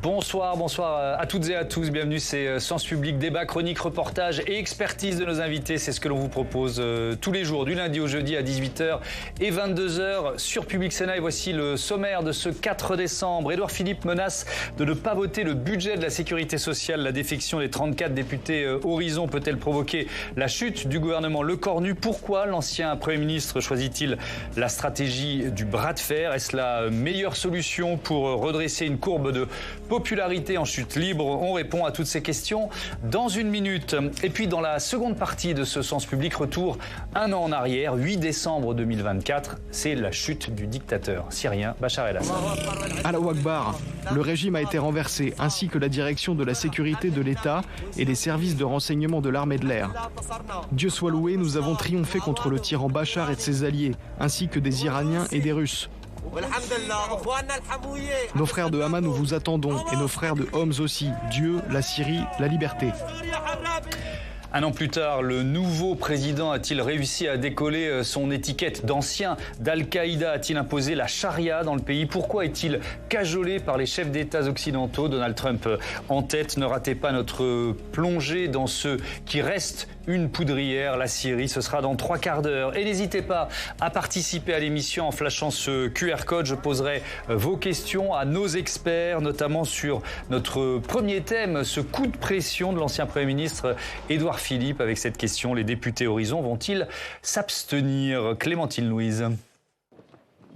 Bonsoir à toutes et à tous. Bienvenue, c'est Sens Public, débat, chronique, reportage et expertise de nos invités. C'est ce que l'on vous propose tous les jours, du lundi au jeudi à 18h et 22h sur Public Sénat. Et voici le sommaire de ce 4 décembre. Édouard Philippe menace de ne pas voter le budget de la sécurité sociale. La défection des 34 députés Horizon peut-elle provoquer la chute du gouvernement Lecornu? Pourquoi l'ancien Premier ministre choisit-il la stratégie du bras de fer? Est-ce la meilleure solution pour redresser une courbe de popularité en chute libre? On répond à toutes ces questions dans une minute. Et puis dans la seconde partie de ce Sens Public, retour un an en arrière, 8 décembre 2024, c'est la chute du dictateur syrien Bachar el-Assad. Allahu Akbar, le régime a été renversé, ainsi que la direction de la sécurité de l'État et les services de renseignement de l'armée de l'air. Dieu soit loué, nous avons triomphé contre le tyran Bachar et de ses alliés, ainsi que des Iraniens et des Russes. Nos frères de Hama, nous vous attendons, et nos frères de Homs aussi. Dieu, la Syrie, la liberté. Un an plus tard, le nouveau président a-t-il réussi à décoller son étiquette d'ancien d'Al-Qaïda? A-t-il imposé la charia dans le pays? Pourquoi est-il cajolé par les chefs d'État occidentaux? Donald Trump en tête. Ne ratez pas notre plongée dans ce qui reste une poudrière, la Syrie. Ce sera dans 3 quarts d'heure. Et n'hésitez pas à participer à l'émission en flashant ce QR code. Je poserai vos questions à nos experts, notamment sur notre premier thème, ce coup de pression de l'ancien Premier ministre Édouard Philippe. Avec cette question, les députés Horizon vont-ils s'abstenir? Clémentine Louise.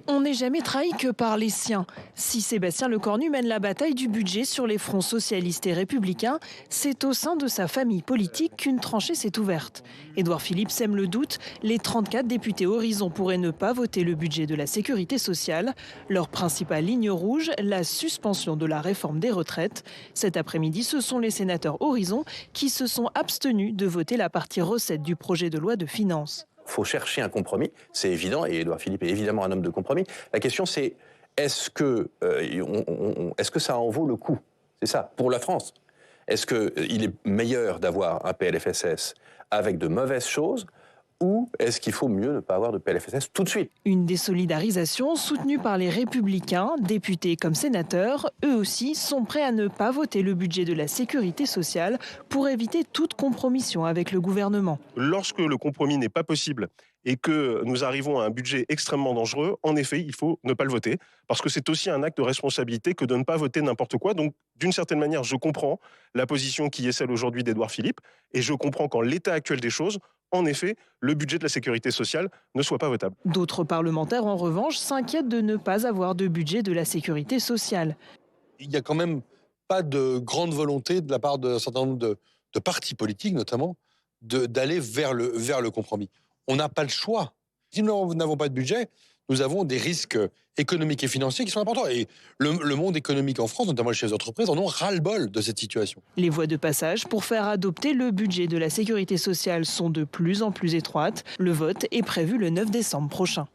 On n'est jamais trahi que par les siens. Si Sébastien Lecornu mène la bataille du budget sur les fronts socialistes et républicains, c'est au sein de sa famille politique qu'une tranchée s'est ouverte. Édouard Philippe sème le doute. Les 34 députés Horizon pourraient ne pas voter le budget de la sécurité sociale. Leur principale ligne rouge, la suspension de la réforme des retraites. Cet après-midi, ce sont les sénateurs Horizon qui se sont abstenus de voter la partie recette du projet de loi de finances. Il faut chercher un compromis, c'est évident, et Édouard Philippe est évidemment un homme de compromis. La question c'est, est-ce que ça en vaut le coup? C'est ça, pour la France. Est-ce qu'il est meilleur d'avoir un PLFSS avec de mauvaises choses, ou est-ce qu'il faut mieux ne pas avoir de PLFSS tout de suite? Une désolidarisation soutenue par les Républicains, députés comme sénateurs, eux aussi sont prêts à ne pas voter le budget de la sécurité sociale pour éviter toute compromission avec le gouvernement. Lorsque le compromis n'est pas possible et que nous arrivons à un budget extrêmement dangereux, en effet, il faut ne pas le voter, parce que c'est aussi un acte de responsabilité que de ne pas voter n'importe quoi. Donc, d'une certaine manière, je comprends la position qui est celle aujourd'hui d'Édouard Philippe, et je comprends qu'en l'état actuel des choses, en effet, le budget de la sécurité sociale ne soit pas votable. D'autres parlementaires, en revanche, s'inquiètent de ne pas avoir de budget de la sécurité sociale. Il n'y a quand même pas de grande volonté de la part d'un certain nombre de partis politiques, notamment, d'aller vers le compromis. On n'a pas le choix. Si nous n'avons pas de budget, nous avons des risques économiques et financiers qui sont importants. Et le monde économique en France, notamment les chefs d'entreprise, en ont ras-le-bol de cette situation. Les voies de passage pour faire adopter le budget de la sécurité sociale sont de plus en plus étroites. Le vote est prévu le 9 décembre prochain.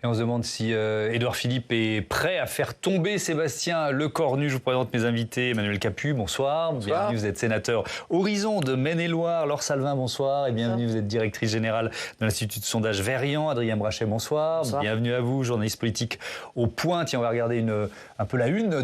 Et on se demande si Édouard Philippe est prêt à faire tomber Sébastien Lecornu. Je vous présente mes invités. Emmanuel Capu, bonsoir. Bienvenue, vous êtes sénateur Horizon de Maine-et-Loire. Laure Salvin, bonsoir. Et bienvenue, vous êtes directrice générale de l'Institut de sondage Verian. Adrien Brachet, bonsoir. Bienvenue à vous, journaliste politique au Point. Tiens, on va regarder un peu la une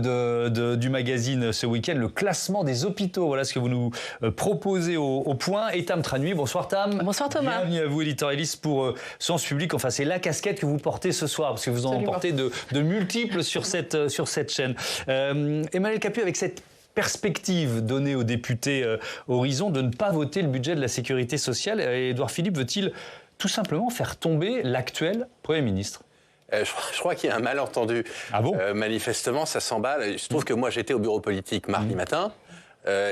du magazine ce week-end, le classement des hôpitaux. Voilà ce que vous nous proposez au Point. Et Tam Tranui, bonsoir Tam. Bonsoir Thomas. Bienvenue à vous, éditorialiste pour Sens Public. Enfin, c'est la casquette que vous portez ce soir, parce que vous en portez de multiples sur cette chaîne. Emmanuel Capu, avec cette perspective donnée aux députés Horizon de ne pas voter le budget de la sécurité sociale, Édouard Philippe veut-il tout simplement faire tomber l'actuel Premier ministre? Je crois qu'il y a un malentendu. Ah bon? Manifestement, ça s'emballe. Il se trouve que moi, j'étais au bureau politique mardi matin.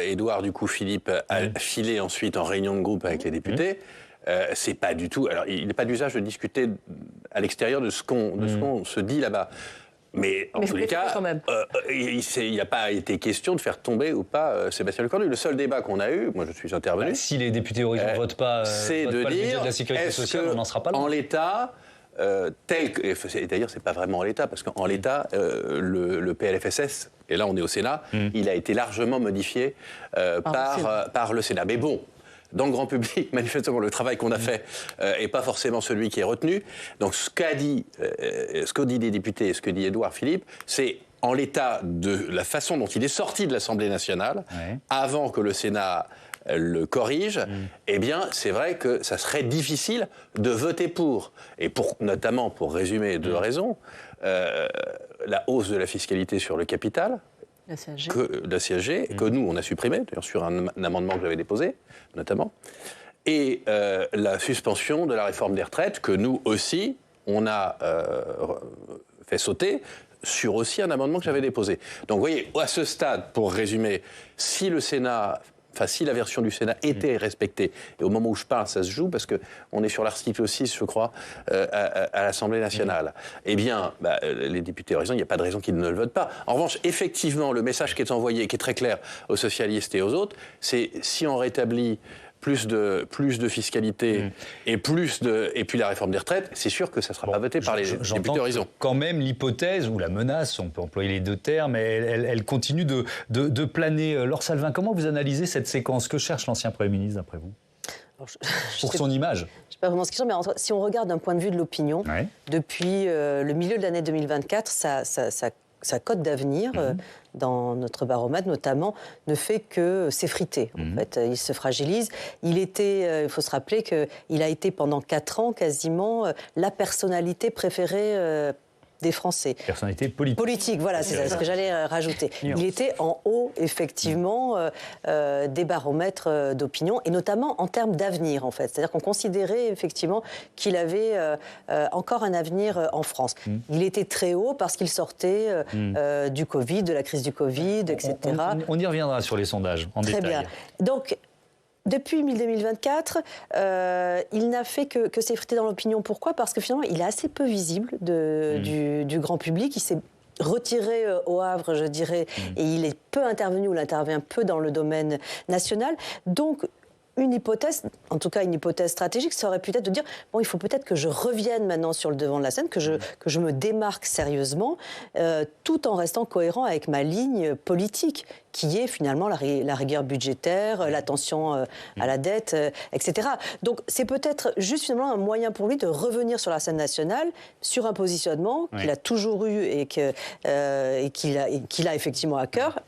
Édouard, du coup, Philippe a filé ensuite en réunion de groupe avec les députés. C'est pas du tout. Alors, il n'est pas d'usage de discuter à l'extérieur de ce qu'on se dit là-bas. Mais en tous les cas, il n'a pas été question de faire tomber ou pas Sébastien Lecornu. Le seul débat qu'on a eu, moi je suis intervenu. Si les députés Horizon ne votent pas, c'est le budget de la sécurité sociale, on n'en sera pas là. En l'état, d'ailleurs, c'est pas vraiment en l'état, parce qu'en l'état, le PLFSS, et là on est au Sénat, il a été largement modifié par le Sénat. Mais bon. Dans le grand public, manifestement, le travail qu'on a fait n'est pas forcément celui qui est retenu. Donc, ce qu'ont dit les députés et ce que dit Édouard Philippe, c'est en l'état de la façon dont il est sorti de l'Assemblée nationale, avant que le Sénat le corrige, eh bien, c'est vrai que ça serait difficile de voter pour. Et notamment, pour résumer, deux raisons. La hausse de la fiscalité sur le capital, la CSG, que nous, on a supprimé, d'ailleurs sur un amendement que j'avais déposé, notamment, et la suspension de la réforme des retraites, que nous aussi, on a fait sauter, sur aussi un amendement que j'avais déposé. Donc, vous voyez, à ce stade, pour résumer, si le Sénat... Enfin, si la version du Sénat était respectée, et au moment où je parle, ça se joue, parce qu'on est sur l'article 6, je crois, à l'Assemblée nationale, eh bien, les députés ont raison, il n'y a pas de raison qu'ils ne le votent pas. En revanche, effectivement, le message qui est envoyé, qui est très clair aux socialistes et aux autres, c'est si on rétablit plus de fiscalité et puis la réforme des retraites, c'est sûr que ça ne sera pas voté par les députés Horizon. Quand même, l'hypothèse ou la menace, on peut employer les deux termes, elle continue de planer. Laure Salvin, comment vous analysez cette séquence? Que cherche l'ancien Premier ministre, d'après vous? Pour son image. Je ne sais pas vraiment ce qu'il cherche, mais si on regarde d'un point de vue de l'opinion, depuis le milieu de l'année 2024, sa cote d'avenir, dans notre baromètre notamment, ne fait que s'effriter. En fait, il se fragilise. Il faut se rappeler qu'il a été pendant 4 ans quasiment la personnalité préférée des Français. Personnalité politique. Politique, voilà, c'est ce que j'allais rajouter. Il était en haut, effectivement, des baromètres d'opinion, et notamment en termes d'avenir, en fait. C'est-à-dire qu'on considérait, effectivement, qu'il avait encore un avenir en France. Il était très haut parce qu'il sortait du Covid, de la crise du Covid, etc. On y reviendra sur les sondages, en détail. Très bien. Donc, depuis 2024, il n'a fait que s'effriter dans l'opinion. Pourquoi? Parce que finalement, il est assez peu visible du grand public. Il s'est retiré au Havre, je dirais, et il est peu intervenu, ou il intervient peu dans le domaine national. Donc, une hypothèse, en tout cas une hypothèse stratégique, ça aurait pu être de dire, bon, il faut peut-être que je revienne maintenant sur le devant de la scène, que je me démarque sérieusement, tout en restant cohérent avec ma ligne politique, qui est finalement la rigueur budgétaire, l'attention à la dette, etc. Donc c'est peut-être juste finalement un moyen pour lui de revenir sur la scène nationale, sur un positionnement qu'il a toujours eu et qu'il a effectivement à cœur.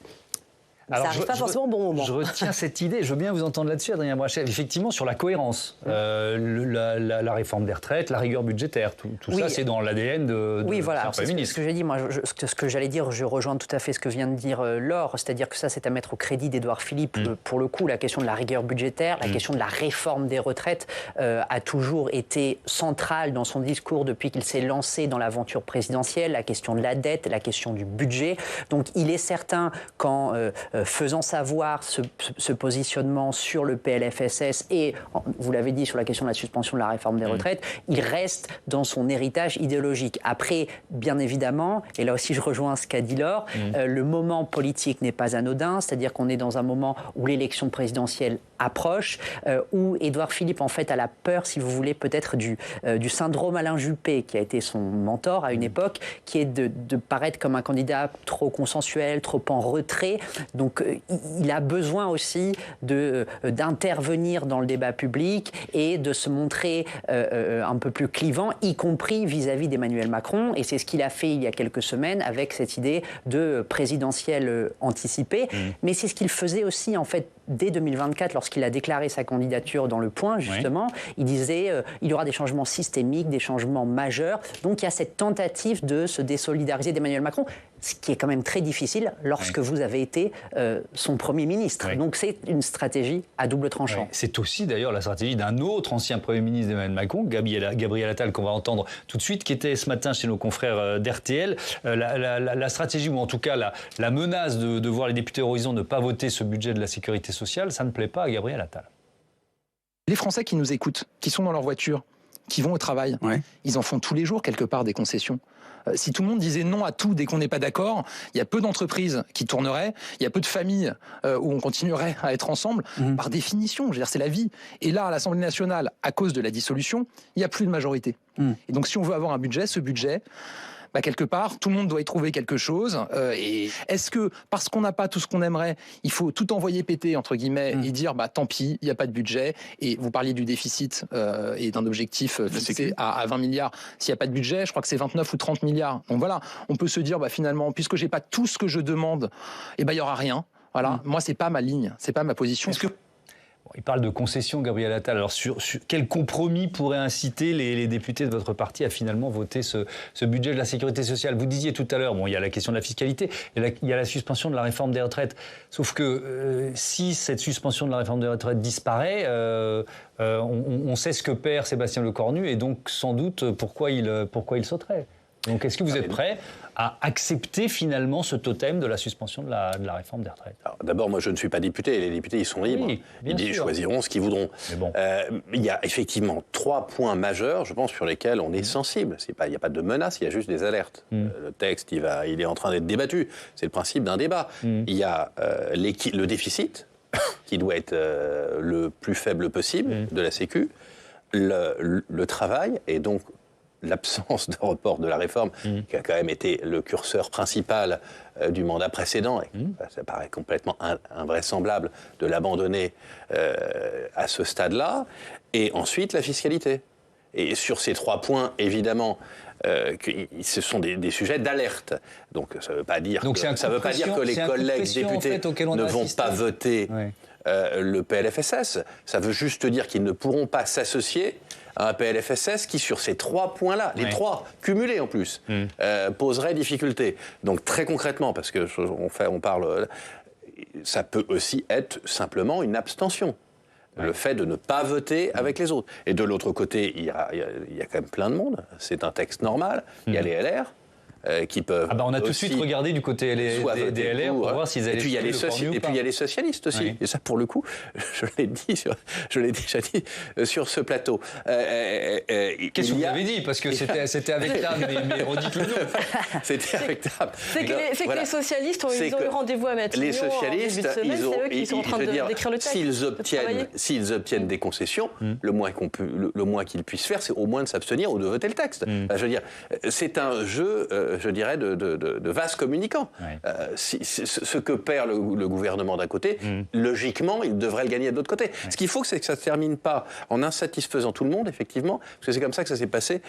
Alors, ça n'arrive pas forcément au bon moment. Je retiens cette idée, je veux bien vous entendre là-dessus, Adrien Brachet. Effectivement, sur la cohérence, la réforme des retraites, la rigueur budgétaire, tout ça, c'est dans l'ADN de voilà, Premier ministre. Ce que j'ai dit, moi, ce que j'allais dire, je rejoins tout à fait ce que vient de dire Laure, c'est-à-dire que ça, c'est à mettre au crédit d'Édouard Philippe. Pour le coup, la question de la rigueur budgétaire, la question de la réforme des retraites a toujours été centrale dans son discours depuis qu'il s'est lancé dans l'aventure présidentielle, la question de la dette, la question du budget. Donc, il est certain qu'en faisant savoir ce positionnement sur le PLFSS et, vous l'avez dit, sur la question de la suspension de la réforme des retraites, il reste dans son héritage idéologique. Après, bien évidemment, et là aussi je rejoins ce qu'a dit Laure, le moment politique n'est pas anodin, c'est-à-dire qu'on est dans un moment où l'élection présidentielle approche, où Édouard Philippe, en fait, a la peur, si vous voulez, peut-être du syndrome Alain Juppé, qui a été son mentor à une époque, qui est de paraître comme un candidat trop consensuel, trop en retrait. Donc, il a besoin aussi d'intervenir dans le débat public et de se montrer un peu plus clivant, y compris vis-à-vis d'Emmanuel Macron. Et c'est ce qu'il a fait il y a quelques semaines avec cette idée de présidentielle anticipée. Mais c'est ce qu'il faisait aussi, en fait, dès 2024, lorsqu'il a déclaré sa candidature dans Le Point, justement. Il disait il y aura des changements systémiques, des changements majeurs. Donc, il y a cette tentative de se désolidariser d'Emmanuel Macron, ce qui est quand même très difficile lorsque vous avez été son Premier ministre. Donc c'est une stratégie à double tranchant. C'est aussi d'ailleurs la stratégie d'un autre ancien Premier ministre d'Emmanuel Macron, Gabriel Attal, qu'on va entendre tout de suite, qui était ce matin chez nos confrères d'RTL. La stratégie, ou en tout cas la menace de voir les députés Horizon ne pas voter ce budget de la sécurité sociale, ça ne plaît pas à Gabriel Attal. Les Français qui nous écoutent, qui sont dans leur voiture, qui vont au travail, ils en font tous les jours quelque part des concessions. Si tout le monde disait non à tout dès qu'on n'est pas d'accord, il y a peu d'entreprises qui tourneraient, il y a peu de familles où on continuerait à être ensemble. Par définition, je veux dire, c'est la vie. Et là, à l'Assemblée nationale, à cause de la dissolution, il n'y a plus de majorité. Et donc, si on veut avoir un budget, ce budget, quelque part, tout le monde doit y trouver quelque chose. Et est-ce que, parce qu'on n'a pas tout ce qu'on aimerait, il faut tout envoyer péter, entre guillemets, et dire, tant pis, il n'y a pas de budget. Et vous parliez du déficit et d'un objectif fixé à 20 milliards. S'il n'y a pas de budget, je crois que c'est 29 ou 30 milliards. Donc voilà, on peut se dire, finalement, puisque j'ai pas tout ce que je demande, il y aura rien. Voilà, moi, c'est pas ma ligne, c'est pas ma position. Il parle de concession, Gabriel Attal. Alors, sur quel compromis pourrait inciter les députés de votre parti à finalement voter ce budget de la sécurité sociale? Vous disiez tout à l'heure, il y a la question de la fiscalité, il y a la suspension de la réforme des retraites. Sauf que si cette suspension de la réforme des retraites disparaît, on sait ce que perd Sébastien Lecornu et donc sans doute pourquoi il sauterait. Donc, est-ce que vous êtes prêt à accepter finalement ce totem de la suspension de la réforme des retraites? Alors, d'abord, moi, je ne suis pas député. Les députés, ils sont libres. Oui, ils choisiront ce qu'ils voudront. Mais bon. Il y a effectivement 3 points majeurs, je pense, sur lesquels on est sensible. Il n'y a pas de menace, il y a juste des alertes. Le texte, il est en train d'être débattu. C'est le principe d'un débat. Il y a le déficit, qui doit être le plus faible possible de la Sécu, le travail, et donc l'absence de report de la réforme, qui a quand même été le curseur principal du mandat précédent, et ça paraît complètement invraisemblable de l'abandonner à ce stade-là, et ensuite la fiscalité. Et sur ces 3 points, évidemment, ce sont des sujets d'alerte. Donc ça ne veut pas dire que les collègues députés ne vont pas voter le PLFSS. Ça veut juste dire qu'ils ne pourront pas s'associer à un PLFSS qui, sur ces 3 points-là, les 3 cumulés en plus, poserait difficulté. Donc très concrètement, parce que on parle, ça peut aussi être simplement une abstention. Le fait de ne pas voter avec les autres. Et de l'autre côté, il y a quand même plein de monde. C'est un texte normal. Il y a les LR. Qui peuvent on a tout de suite regardé du côté des LR pour voir s'ils allaient suivre le Cornu ou pas. Et puis il y a les socialistes aussi. Et ça, pour le coup, je l'ai déjà dit sur ce plateau. Qu'est-ce que vous avez dit? Parce que c'était avec Tam, mais redites-le nous. C'était avec Tam. C'est que les socialistes, ils ont eu rendez-vous à Matignon. Les socialistes, c'est eux qui sont en train d'écrire le texte. S'ils obtiennent des concessions, le moins qu'ils puissent faire, c'est au moins de s'abstenir ou de voter le texte. Je veux dire, c'est un jeu... je dirais, de vases communicants. Ce que perd le gouvernement d'un côté, logiquement, il devrait le gagner de l'autre côté. Ce qu'il faut, c'est que ça ne se termine pas en insatisfaisant tout le monde, effectivement, parce que c'est comme ça que ça s'est passé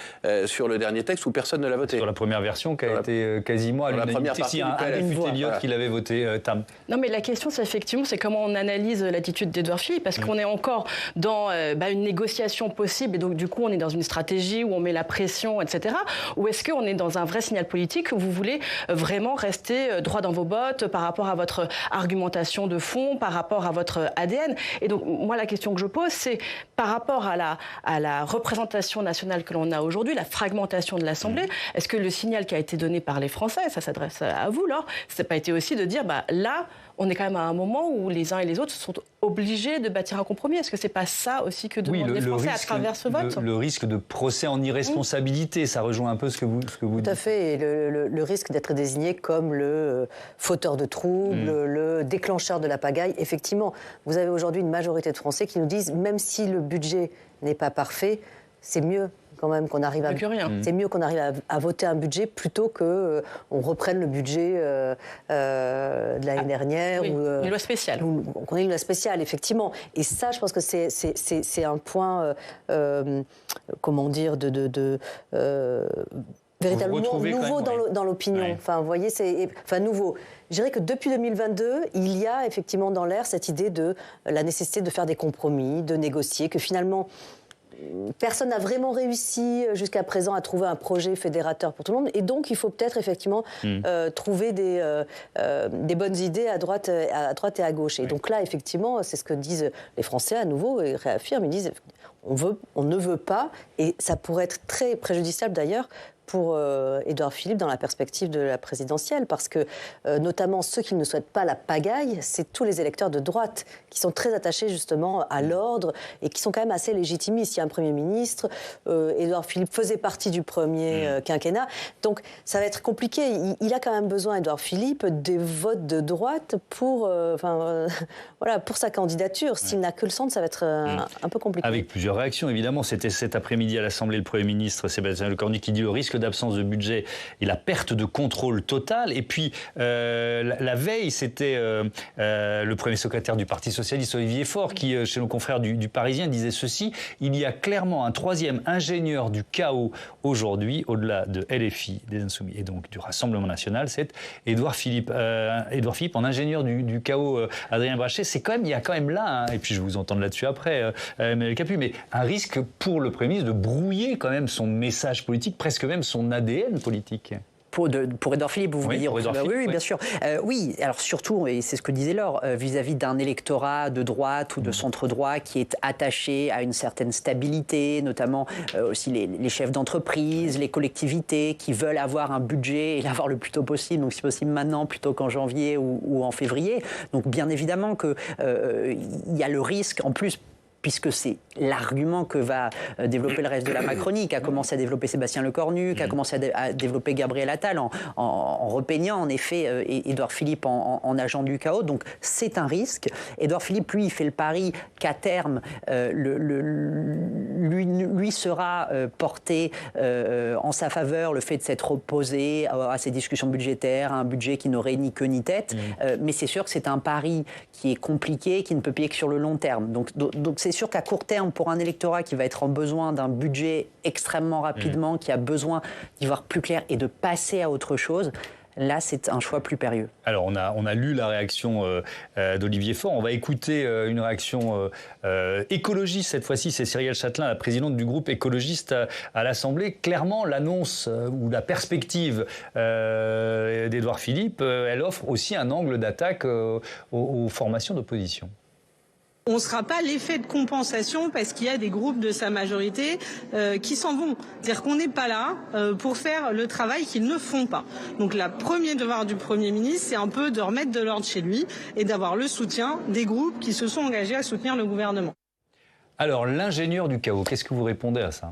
sur le dernier texte où personne ne l'a voté. Sur la première version qui a été quasiment à l'unanimité. Si un député Elliott qui l'avait voté, Tam. Non, mais la question, c'est comment on analyse l'attitude d'Édouard Philippe, parce qu'on est encore dans une négociation possible, et donc du coup, on est dans une stratégie où on met la pression, etc. Ou est-ce qu'on est dans un vrai signal politique où vous voulez vraiment rester droit dans vos bottes par rapport à votre argumentation de fond, par rapport à votre ADN? Et donc, moi, la question que je pose, c'est par rapport à la représentation nationale que l'on a aujourd'hui, la fragmentation de l'Assemblée, est-ce que le signal qui a été donné par les Français, ça s'adresse à vous, Laure, ça n'a pas été aussi de dire, là, on est quand même à un moment où les uns et les autres sont obligés de bâtir un compromis. Est-ce que c'est pas ça aussi que demandent les Français à travers ce vote? Le risque de procès en irresponsabilité, ça rejoint un peu ce que vous dites. Tout à fait. Et le risque d'être désigné comme le fauteur de troubles, le déclencheur de la pagaille. Effectivement, vous avez aujourd'hui une majorité de Français qui nous disent, même si le budget n'est pas parfait, c'est mieux quand même qu'on arrive c'est mieux qu'on arrive à voter un budget plutôt que on reprenne le budget de l'année dernière une loi spéciale. Qu'on ait une loi spéciale, effectivement. Et ça, je pense que c'est un point, comment dire, véritablement nouveau dans l'opinion. Enfin, vous voyez, nouveau. Je dirais que depuis 2022, il y a effectivement dans l'air cette idée de la nécessité de faire des compromis, de négocier, que finalement personne n'a vraiment réussi jusqu'à présent à trouver un projet fédérateur pour tout le monde. Et donc, il faut peut-être effectivement trouver des bonnes idées à droite et à gauche. Et donc là, effectivement, c'est ce que disent les Français à nouveau, et réaffirment, ils disent on ne veut pas, et ça pourrait être très préjudiciable d'ailleurs pour Édouard Philippe dans la perspective de la présidentielle, parce que notamment ceux qui ne souhaitent pas la pagaille, c'est tous les électeurs de droite qui sont très attachés justement à l'ordre et qui sont quand même assez légitimistes. Il y a un Premier ministre, Édouard Philippe faisait partie du premier quinquennat, donc ça va être compliqué. Il a quand même besoin, Édouard Philippe, des votes de droite pour sa candidature. S'il n'a que le centre, ça va être un peu compliqué. Avec plusieurs réactions, évidemment. C'était cet après-midi à l'Assemblée le Premier ministre Sébastien Lecornu qui dit le risque risque d'absence de budget et la perte de contrôle total. Et puis, la veille, c'était le premier secrétaire du Parti socialiste, Olivier Faure, qui, chez nos confrères du Parisien, disait ceci: il y a clairement un troisième ingénieur du chaos aujourd'hui, au-delà de LFI, des Insoumis et donc du Rassemblement national, c'est Édouard Philippe. Édouard Philippe, en ingénieur du chaos, Adrien Brachet, il y a quand même là, et puis je vous entends là-dessus après, Emmanuel Capu, mais un risque pour le Premier ministre de brouiller quand même son message politique, presque même son ADN politique. Pour Édouard Philippe, vous voulez dire? Oui, bien sûr. Oui, alors surtout, et c'est ce que disait Laure, vis-à-vis d'un électorat de droite ou de centre-droit qui est attaché à une certaine stabilité, notamment aussi les chefs d'entreprise, les collectivités qui veulent avoir un budget et l'avoir le plus tôt possible, donc si possible maintenant plutôt qu'en janvier ou en février. Donc bien évidemment qu'il y a le risque, en plus, puisque c'est l'argument que va développer le reste de la Macronie, qu'a commencé à développer Sébastien Lecornu, qu'a commencé à développer Gabriel Attal, en repeignant en effet Édouard Philippe en agent du chaos. Donc c'est un risque. Édouard Philippe, lui, il fait le pari qu'à terme, lui sera porté en sa faveur le fait de s'être opposé à ces discussions budgétaires, à un budget qui n'aurait ni queue ni tête. Mais c'est sûr que c'est un pari qui est compliqué, qui ne peut payer que sur le long terme. Donc c'est sûr qu'à court terme, pour un électorat qui va être en besoin d'un budget extrêmement rapidement, qui a besoin d'y voir plus clair et de passer à autre chose, là, c'est un choix plus périlleux. Alors, on a lu la réaction d'Olivier Faure. On va écouter une réaction écologiste cette fois-ci. C'est Cyrielle Châtelain, la présidente du groupe écologiste à l'Assemblée. Clairement, l'annonce ou la perspective d'Édouard Philippe, elle offre aussi un angle d'attaque aux formations d'opposition. On ne sera pas l'effet de compensation parce qu'il y a des groupes de sa majorité qui s'en vont. C'est-à-dire qu'on n'est pas là pour faire le travail qu'ils ne font pas. Donc le premier devoir du Premier ministre, c'est un peu de remettre de l'ordre chez lui et d'avoir le soutien des groupes qui se sont engagés à soutenir le gouvernement. Alors, l'ingénieur du chaos, qu'est-ce que vous répondez à ça ?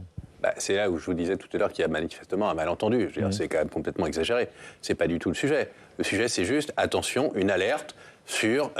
C'est là où je vous disais tout à l'heure qu'il y a manifestement un malentendu. Je veux dire, c'est quand même complètement exagéré. C'est pas du tout le sujet. Le sujet, c'est juste, attention, une alerte sur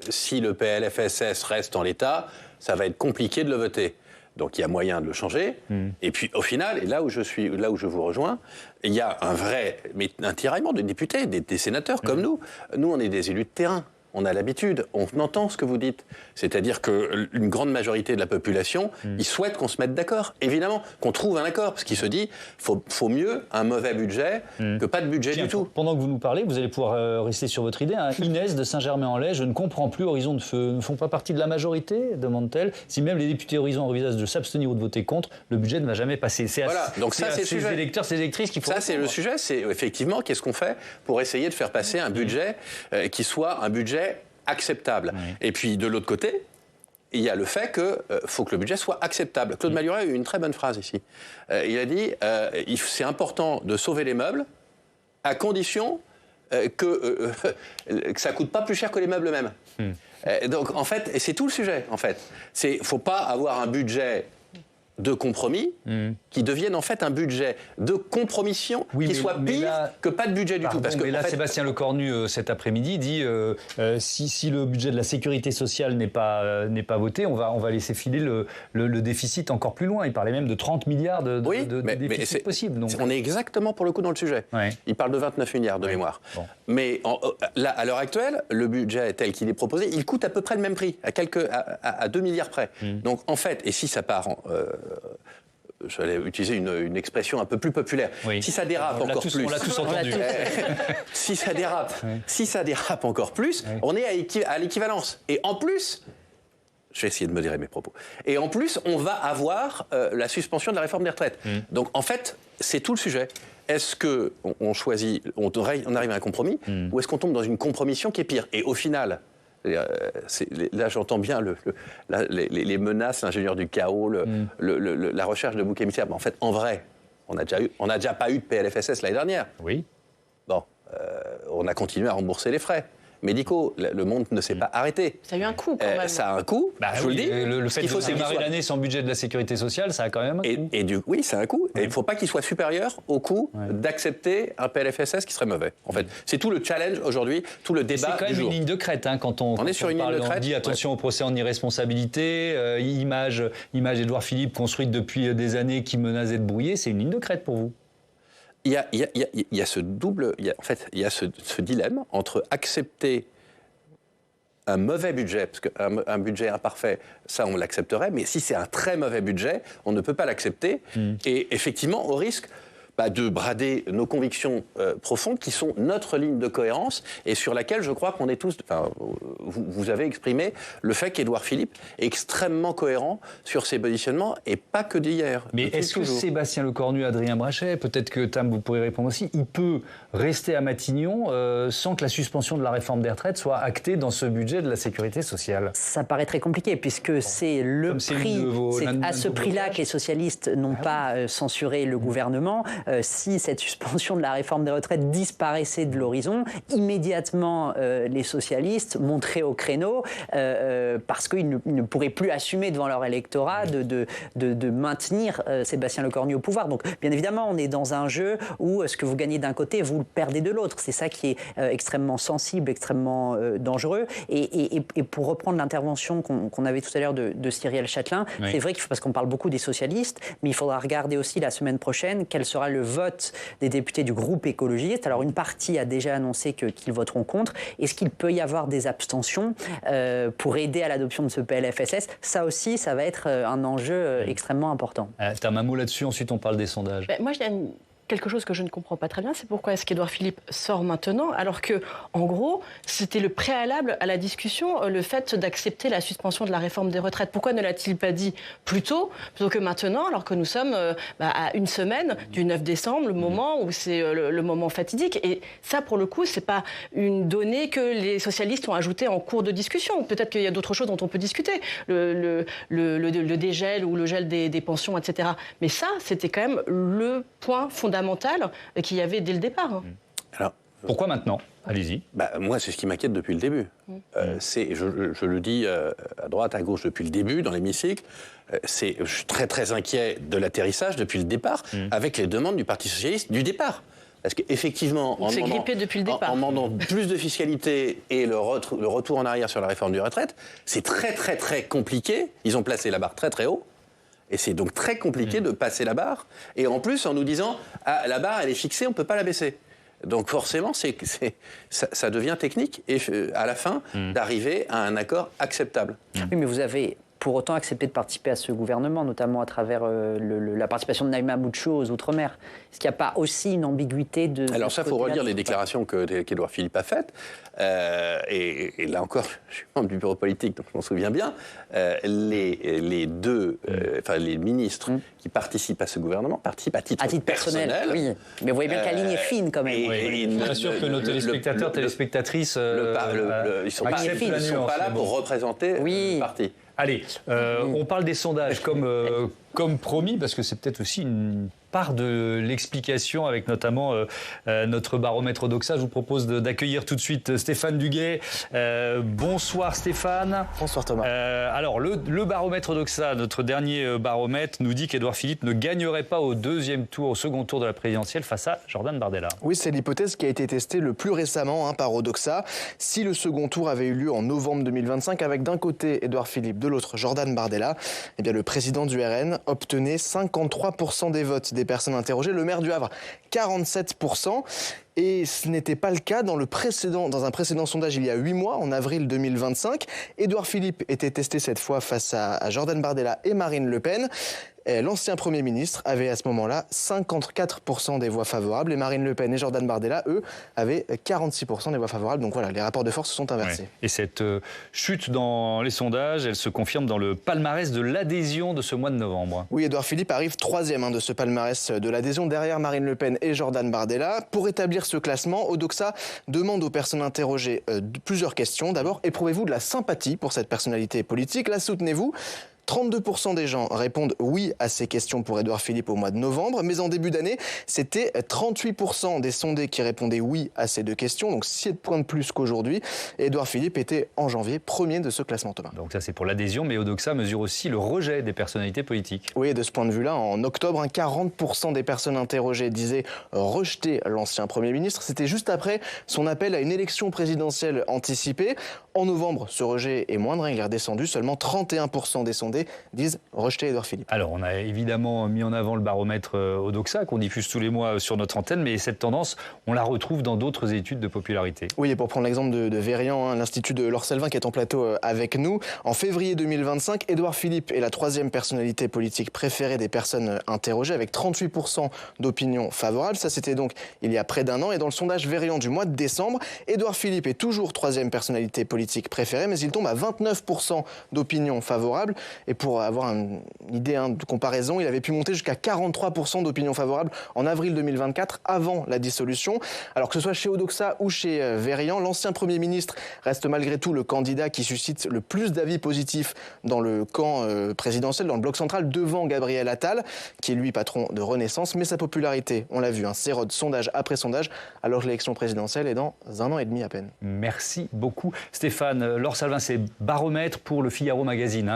si le PLFSS reste en l'état, ça va être compliqué de le voter. Donc il y a moyen de le changer. Et puis au final, et là où je vous rejoins, il y a un tiraillement de députés, des sénateurs comme nous. Nous, on est des élus de terrain. On a l'habitude, on entend ce que vous dites. C'est-à-dire qu'une grande majorité de la population, ils souhaitent qu'on se mette d'accord. Évidemment, qu'on trouve un accord. Parce qu'ils se disent, faut mieux un mauvais budget que pas de budget du tout. Pendant que vous nous parlez, vous allez pouvoir rester sur votre idée. Inès de Saint-Germain-en-Laye, je ne comprends plus, Horizon ne font pas partie de la majorité, demande-t-elle. Si même les députés Horizon envisagent de s'abstenir ou de voter contre, le budget ne va jamais passer. Voilà, donc ça, c'est le sujet. Ces électeurs, ces électrices qui font... Ça, c'est le sujet. C'est effectivement, qu'est-ce qu'on fait pour essayer de faire passer un budget qui soit un budget acceptable. Et puis, de l'autre côté, il y a le fait qu'il faut que le budget soit acceptable. Claude Malhuret a eu une très bonne phrase ici. Il a dit c'est important de sauver les meubles à condition que ça ne coûte pas plus cher que les meubles eux-mêmes. Donc, en fait, et c'est tout le sujet, en fait. Il ne faut pas avoir un budget de compromis qui deviennent en fait un budget de compromission qui soit pire que pas de budget du tout. Parce que là, Sébastien Lecornu, cet après-midi, dit si le budget de la sécurité sociale n'est pas voté, on va laisser filer le déficit encore plus loin. Il parlait même de 30 milliards de déficit possible. Donc. On est exactement pour le coup dans le sujet. Il parle de 29 milliards de mémoire. Bon. Mais là, à l'heure actuelle, le budget tel qu'il est proposé, il coûte à peu près le même prix, à 2 milliards près. Donc en fait, et si ça part je vais utiliser une expression un peu plus populaire. Si ça dérape encore plus, on l'a tous entendu. Si ça dérape encore plus, on est à l'équivalence. Et en plus, je vais essayer de modérer mes propos. Et en plus, on va avoir la suspension de la réforme des retraites. Donc en fait, c'est tout le sujet. Est-ce qu'on choisit, on arrive à un compromis, ou est-ce qu'on tombe dans une compromission qui est pire ? Et au final. Là, j'entends bien les menaces, l'ingénieur du chaos, la recherche de boucs émissaires. Mais en fait, en vrai, on n'a déjà pas eu de PLFSS l'année dernière. Oui. Bon, on a continué à rembourser les frais médicaux. Le monde ne s'est pas arrêté. Ça a eu un coût, quand même. Ça a un coût, je vous le dis. Le fait de démarrer l'année sans budget de la sécurité sociale, ça a quand même un coût. Oui, c'est un coût. Et il ne faut pas qu'il soit supérieur au coût d'accepter un PLFSS qui serait mauvais. En fait, c'est tout le challenge aujourd'hui, tout le débat du jour. C'est quand même une ligne de crête. Quand on est sur une ligne de crête. On dit attention au procès en irresponsabilité, image d'Édouard Philippe construite depuis des années qui menace d'être brouillée. C'est une ligne de crête pour vous ? Il y a ce double, il y a ce dilemme entre accepter un mauvais budget, parce qu'un budget imparfait, ça on l'accepterait, mais si c'est un très mauvais budget, on ne peut pas l'accepter, et effectivement au risque de brader nos convictions profondes qui sont notre ligne de cohérence et sur laquelle je crois qu'on est tous... Vous avez exprimé le fait qu'Édouard Philippe est extrêmement cohérent sur ses positionnements et pas que d'hier. Mais est-ce que Sébastien Lecornu, Adrien Brachet, peut-être que Tam, vous pourrez répondre aussi, il peut rester à Matignon sans que la suspension de la réforme des retraites soit actée dans ce budget de la sécurité sociale? Ça paraît très compliqué puisque c'est le prix, c'est à ce prix-là que les socialistes n'ont pas censuré le gouvernement. Si cette suspension de la réforme des retraites disparaissait de l'horizon, immédiatement les socialistes monteraient au créneau parce qu'ils ne pourraient plus assumer devant leur électorat de maintenir Sébastien Lecornu au pouvoir. Donc bien évidemment, on est dans un jeu où ce que vous gagnez d'un côté, vous le perdez de l'autre. C'est ça qui est extrêmement sensible, extrêmement dangereux. Et pour reprendre l'intervention qu'on avait tout à l'heure de Cyrielle Châtelain, c'est vrai parce qu'on parle beaucoup des socialistes, mais il faudra regarder aussi la semaine prochaine quel sera le vote des députés du groupe écologiste. Alors une partie a déjà annoncé qu'ils voteront contre. Est-ce qu'il peut y avoir des abstentions pour aider à l'adoption de ce PLFSS? Ça aussi, ça va être un enjeu extrêmement important. T'as un mot là-dessus, ensuite on parle des sondages. Moi, je dirais quelque chose que je ne comprends pas très bien, c'est pourquoi est-ce qu'Édouard Philippe sort maintenant, alors que, en gros, c'était le préalable à la discussion, le fait d'accepter la suspension de la réforme des retraites. Pourquoi ne l'a-t-il pas dit plus tôt, plutôt que maintenant, alors que nous sommes à une semaine du 9 décembre, le moment où c'est le moment fatidique. Et ça, pour le coup, c'est pas une donnée que les socialistes ont ajoutée en cours de discussion. Peut-être qu'il y a d'autres choses dont on peut discuter, le dégel ou le gel des pensions, etc. Mais ça, c'était quand même le point fondamental qu'il y avait dès le départ. Alors, pourquoi maintenant? Allez-y. Moi, c'est ce qui m'inquiète depuis le début. Je le dis à droite, à gauche depuis le début, dans l'hémicycle. Je suis très, très inquiet de l'atterrissage depuis le départ, avec les demandes du Parti socialiste du départ. Parce qu'effectivement, en demandant plus de fiscalité et le retour en arrière sur la réforme des retraites, c'est très, très, très compliqué. Ils ont placé la barre très, très haut. Et c'est donc très compliqué de passer la barre. Et en plus, en nous disant, la barre, elle est fixée, on ne peut pas la baisser. Donc forcément, ça devient technique, et à la fin, d'arriver à un accord acceptable. Oui, mais vous avez pour autant accepté de participer à ce gouvernement, notamment à travers la participation de Naïma Boucho aux Outre-mer. Est-ce qu'il n'y a pas aussi une ambiguïté de... Alors ça, il faut relire les déclarations qu'Édouard Philippe a faites. Et là encore, je suis membre du bureau politique, donc je m'en souviens bien. Les ministres qui participent à ce gouvernement participent à titre personnel. Oui, mais vous voyez bien que la ligne est fine quand même. Je suis pas sûr que nos téléspectateurs, téléspectatrices... ils ne sont pas là pour représenter le parti. Allez, on parle des sondages comme promis, parce que c'est peut-être aussi une part de l'explication avec notamment notre baromètre Odoxa. Je vous propose d'accueillir tout de suite Stéphane Duguay. Bonsoir Stéphane. Bonsoir Thomas. Alors le baromètre Odoxa, notre dernier baromètre, nous dit qu'Édouard Philippe ne gagnerait pas au second tour de la présidentielle face à Jordan Bardella. Oui, c'est l'hypothèse qui a été testée le plus récemment par Odoxa. Si le second tour avait eu lieu en novembre 2025 avec d'un côté Édouard Philippe, de l'autre Jordan Bardella, eh bien le président du RN obtenait 53% des votes des personnes interrogées, le maire du Havre 47%. Et ce n'était pas le cas dans un précédent sondage il y a 8 mois, en avril 2025. Édouard Philippe était testé cette fois face à Jordan Bardella et Marine Le Pen. L'ancien Premier ministre avait à ce moment-là 54% des voix favorables et Marine Le Pen et Jordan Bardella, eux, avaient 46% des voix favorables. Donc voilà, les rapports de force se sont inversés. Ouais. Et cette chute dans les sondages, elle se confirme dans le palmarès de l'adhésion de ce mois de novembre. Oui, Édouard Philippe arrive 3e de ce palmarès de l'adhésion, derrière Marine Le Pen et Jordan Bardella. Pour établir ce classement, Odoxa demande aux personnes interrogées plusieurs questions. D'abord, éprouvez-vous de la sympathie pour cette personnalité politique? La soutenez-vous? 32% des gens répondent oui à ces questions pour Édouard Philippe au mois de novembre, mais en début d'année, c'était 38% des sondés qui répondaient oui à ces deux questions, donc 7 points de plus qu'aujourd'hui. Édouard Philippe était en janvier premier de ce classement, Thomas. Donc ça c'est pour l'adhésion, mais Odoxa mesure aussi le rejet des personnalités politiques. Oui, de ce point de vue-là, en octobre, 40% des personnes interrogées disaient rejeter l'ancien Premier ministre. C'était juste après son appel à une élection présidentielle anticipée. En novembre, ce rejet est moindre, il est redescendu. Seulement 31% des sondés disent rejeter Édouard Philippe. Alors, on a évidemment mis en avant le baromètre Odoxa qu'on diffuse tous les mois sur notre antenne, mais cette tendance, on la retrouve dans d'autres études de popularité. Oui, et pour prendre l'exemple de Verian, l'Institut de Laure Selvin qui est en plateau avec nous, en février 2025, Édouard Philippe est la 3e personnalité politique préférée des personnes interrogées avec 38% d'opinion favorable. Ça, c'était donc il y a près d'un an. Et dans le sondage Verian du mois de décembre, Édouard Philippe est toujours 3e personnalité politique préférée, mais il tombe à 29% d'opinion favorable. Et pour avoir une idée de comparaison, il avait pu monter jusqu'à 43% d'opinion favorable en avril 2024, avant la dissolution. Alors que ce soit chez Odoxa ou chez Verian, l'ancien Premier ministre reste malgré tout le candidat qui suscite le plus d'avis positifs dans le camp présidentiel, dans le bloc central, devant Gabriel Attal, qui est lui patron de Renaissance. Mais sa popularité, on l'a vu, s'érode sondage après sondage, alors que l'élection présidentielle est dans 1 an et demi à peine. Merci beaucoup Stéphane. Laure Selvin, c'est baromètre pour le Figaro Magazine,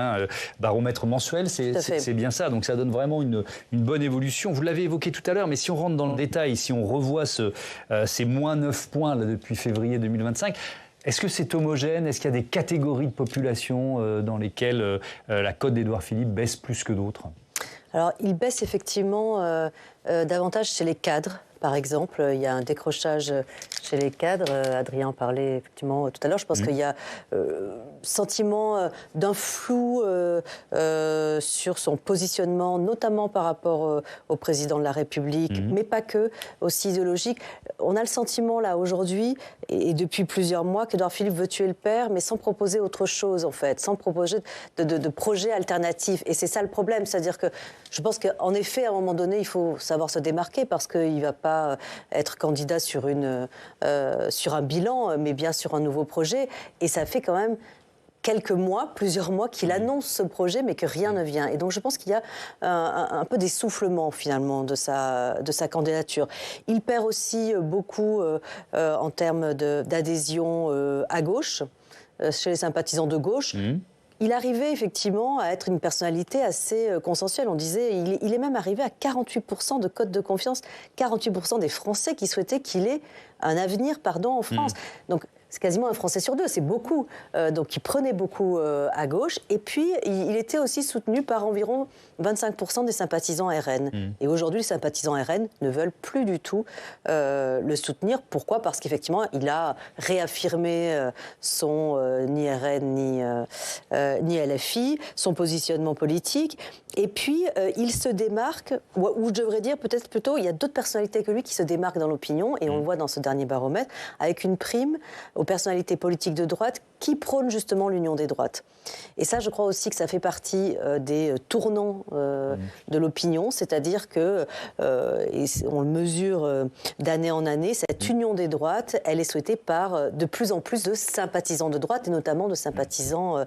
baromètre mensuel, c'est bien ça. Donc ça donne vraiment une bonne évolution. Vous l'avez évoqué tout à l'heure, mais si on rentre dans le détail, si on revoit ces moins 9 points là, depuis février 2025, est-ce que c'est homogène? Est-ce qu'il y a des catégories de population dans lesquelles la cote d'Édouard Philippe baisse plus que d'autres? Alors, il baisse effectivement davantage chez les cadres. Par exemple, il y a un décrochage chez les cadres. Adrien en parlait effectivement tout à l'heure. Je pense qu'il y a sentiment d'un flou sur son positionnement, notamment par rapport au président de la République, mais pas que, aussi idéologique. On a le sentiment là aujourd'hui, et depuis plusieurs mois, qu'Édouard Philippe veut tuer le père, mais sans proposer autre chose en fait, sans proposer de projet alternatif. Et c'est ça le problème, c'est-à-dire que je pense qu'en effet, à un moment donné, il faut savoir se démarquer parce qu'il ne va pas être candidat sur un bilan, mais bien sur un nouveau projet. Et ça fait quand même quelques mois, plusieurs mois qu'il annonce ce projet, mais que rien ne vient. Et donc je pense qu'il y a un peu d'essoufflement finalement de sa candidature. Il perd aussi beaucoup en termes d'adhésion à gauche, chez les sympathisants de gauche. Il arrivait effectivement à être une personnalité assez consensuelle. On disait, il est même arrivé à 48% de cote de confiance, 48% des Français qui souhaitaient qu'il ait un avenir en France. Donc c'est quasiment un Français sur 2, c'est beaucoup. Donc il prenait beaucoup à gauche. Et puis il était aussi soutenu par environ 25% des sympathisants RN. Et aujourd'hui, les sympathisants RN ne veulent plus du tout le soutenir. Pourquoi ? Parce qu'effectivement, il a réaffirmé son ni RN ni LFI, son positionnement politique. Et puis, il se démarque, ou je devrais dire peut-être plutôt, il y a d'autres personnalités que lui qui se démarquent dans l'opinion, et on le voit dans ce dernier baromètre, avec une prime aux personnalités politiques de droite qui prônent justement l'union des droites. Et ça, je crois aussi que ça fait partie des tournants de l'opinion, c'est-à-dire que, et on le mesure d'année en année, cette union des droites, elle est souhaitée par de plus en plus de sympathisants de droite, et notamment de sympathisants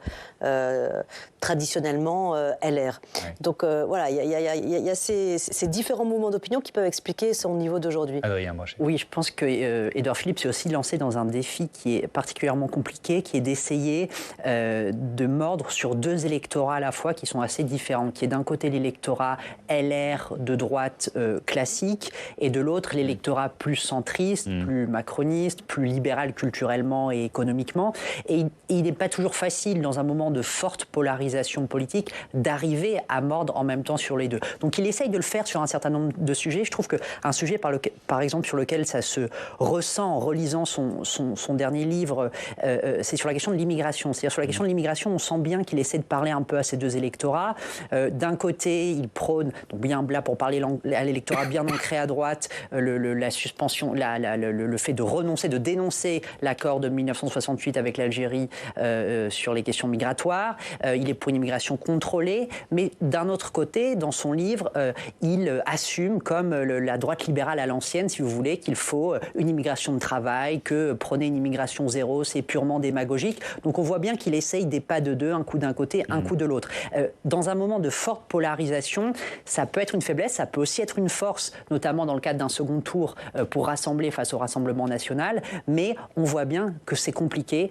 traditionnellement LR. Ouais. Donc voilà, il y a ces différents mouvements d'opinion qui peuvent expliquer son niveau d'aujourd'hui. Adrien Brachet. Oui, je pense que Édouard Philippe s'est aussi lancé dans un défi qui est particulièrement compliqué, qui est d'essayer de mordre sur deux électorats à la fois qui sont assez différents, qui est d'un côté l'électorat LR de droite classique et de l'autre l'électorat plus centriste, plus macroniste, plus libéral culturellement et économiquement. Et il n'est pas toujours facile dans un moment de forte polarisation politique d'arriver à mordre en même temps sur les deux. Donc il essaye de le faire sur un certain nombre de sujets. Je trouve qu'un sujet par exemple sur lequel ça se ressent en relisant son dernier livre, c'est sur la question de l'immigration. C'est-à-dire sur la question de l'immigration, on sent bien qu'il essaie de parler un peu à ces deux électorats. D'un côté, il prône, donc bien là pour parler à l'électorat bien ancré à droite, la suspension, le fait de renoncer, de dénoncer l'accord de 1968 avec l'Algérie sur les questions migratoires. Il est pour une immigration contrôlée, mais d'un autre côté, dans son livre, il assume comme la droite libérale à l'ancienne, si vous voulez, qu'il faut une immigration de travail, que prôner une immigration zéro, c'est purement démagogique. Donc on voit bien qu'il essaye des pas de deux, un coup d'un côté, un coup de l'autre. Dans un moment de forte polarisation, ça peut être une faiblesse, ça peut aussi être une force, notamment dans le cadre d'un second tour pour rassembler face au Rassemblement national, mais on voit bien que c'est compliqué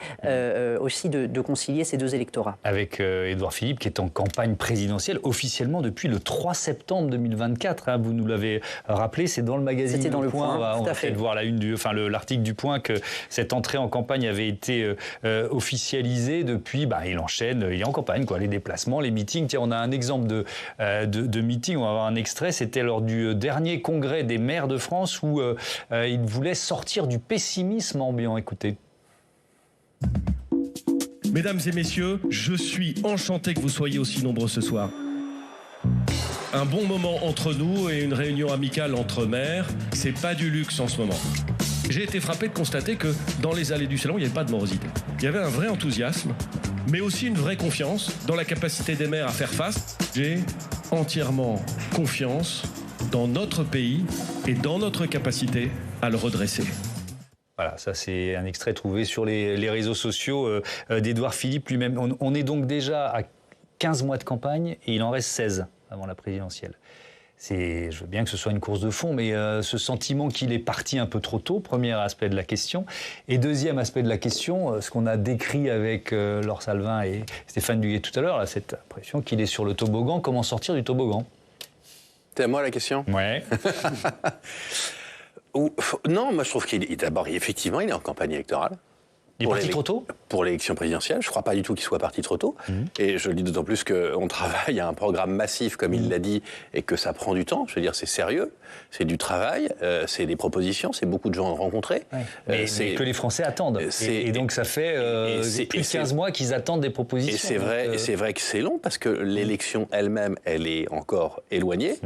aussi de concilier ces deux électorats. Avec Édouard Philippe qui est en campagne présidentielle officiellement depuis le 3 septembre 2024. Hein, vous nous l'avez rappelé, c'est dans le magazine C'était dans Le Point. On va peut-être voir la une l'article du Point que cette entrée en campagne avait été officialisé. Depuis, il enchaîne, il est en campagne, quoi, les déplacements, les meetings. Tiens, on a un exemple de meeting, on va avoir un extrait, c'était lors du dernier congrès des maires de France où il voulait sortir du pessimisme ambiant. Écoutez. Mesdames et messieurs, je suis enchanté que vous soyez aussi nombreux ce soir. Un bon moment entre nous et une réunion amicale entre maires, c'est pas du luxe en ce moment. J'ai été frappé de constater que dans les allées du salon, il n'y avait pas de morosité. Il y avait un vrai enthousiasme, mais aussi une vraie confiance dans la capacité des maires à faire face. J'ai entièrement confiance dans notre pays et dans notre capacité à le redresser. Voilà, ça c'est un extrait trouvé sur les réseaux sociaux d'Édouard Philippe lui-même. On est donc déjà à 15 mois de campagne et il en reste 16 avant la présidentielle. Je veux bien que ce soit une course de fond, mais ce sentiment qu'il est parti un peu trop tôt, premier aspect de la question. Et deuxième aspect de la question, ce qu'on a décrit avec Laure Salvin et Stéphane Duguet tout à l'heure, cette impression qu'il est sur le toboggan. Comment sortir du toboggan? C'est à moi la question? Ouais. Non, moi je trouve d'abord, effectivement, il est en campagne électorale. Il est parti trop tôt? Pour l'élection présidentielle, je ne crois pas du tout qu'il soit parti trop tôt. Et je le dis d'autant plus qu'on travaille à un programme massif, comme il l'a dit, et que ça prend du temps. Je veux dire, c'est sérieux, c'est du travail, c'est des propositions, c'est beaucoup de gens rencontrés. Ouais. Mais que les Français attendent. Et donc ça fait plus de 15 mois qu'ils attendent des propositions. Et c'est vrai que c'est long, parce que l'élection elle-même, elle est encore éloignée.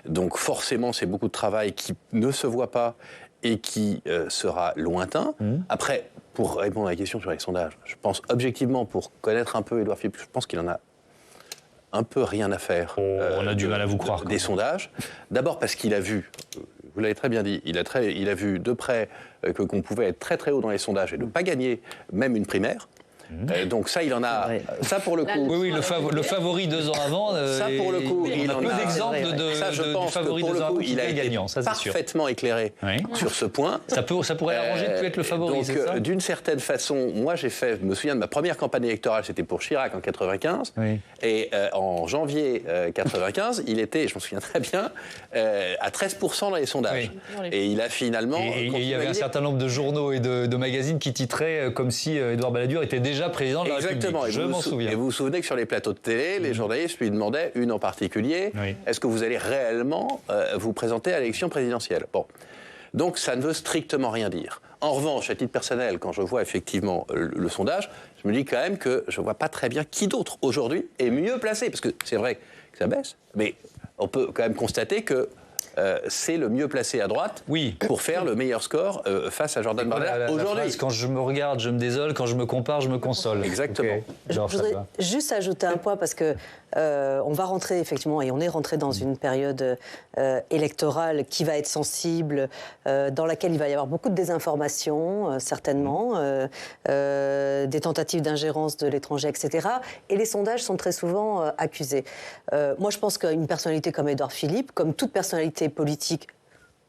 Donc forcément, c'est beaucoup de travail qui ne se voit pas et qui sera lointain. Après, pour répondre à la question sur les sondages, je pense objectivement, pour connaître un peu Édouard Philippe, je pense qu'il en a un peu rien à faire. On a du mal à vous croire. Des sondages. D'abord parce qu'il a vu, vous l'avez très bien dit, il a vu de près qu'on pouvait être très très haut dans les sondages et ne pas gagner même une primaire. Donc ça, il en a. Ça pour le coup. Oui, le favori 2 ans avant. Ça pour le coup, il en a. Peu d'exemples du favori 2 ans avant qui est gagnant. Ça, c'est sûr. Parfaitement éclairé sur ce point. Ça pourrait l'arranger de plus être le favori. Donc, d'une certaine façon, moi, je me souviens de ma première campagne électorale, c'était pour Chirac en 95, et en janvier 95, il était, je m'en souviens très bien, à 13% dans les sondages. Et il a finalement. Et il y avait un certain nombre de journaux et de magazines qui titraient comme si Édouard Balladur était déjà président de la République. Je m'en souviens. Et vous vous souvenez que sur les plateaux de télé, les journalistes lui demandaient, une en particulier, est-ce que vous allez réellement vous présenter à l'élection présidentielle? Bon. Donc ça ne veut strictement rien dire. En revanche, à titre personnel, quand je vois effectivement le sondage, je me dis quand même que je ne vois pas très bien qui d'autre aujourd'hui est mieux placé. Parce que c'est vrai que ça baisse, mais on peut quand même constater que c'est le mieux placé à droite pour faire le meilleur score face à Jordan Bardella aujourd'hui. Quand je me regarde, je me désole. Quand je me compare, je me console. Exactement. Okay. Je voudrais juste ajouter un point parce que on va rentrer effectivement, et on est rentré dans une période électorale qui va être sensible, dans laquelle il va y avoir beaucoup de désinformation, certainement, des tentatives d'ingérence de l'étranger, etc. Et les sondages sont très souvent accusés. Moi, je pense qu'une personnalité comme Édouard Philippe, comme toute personnalité politique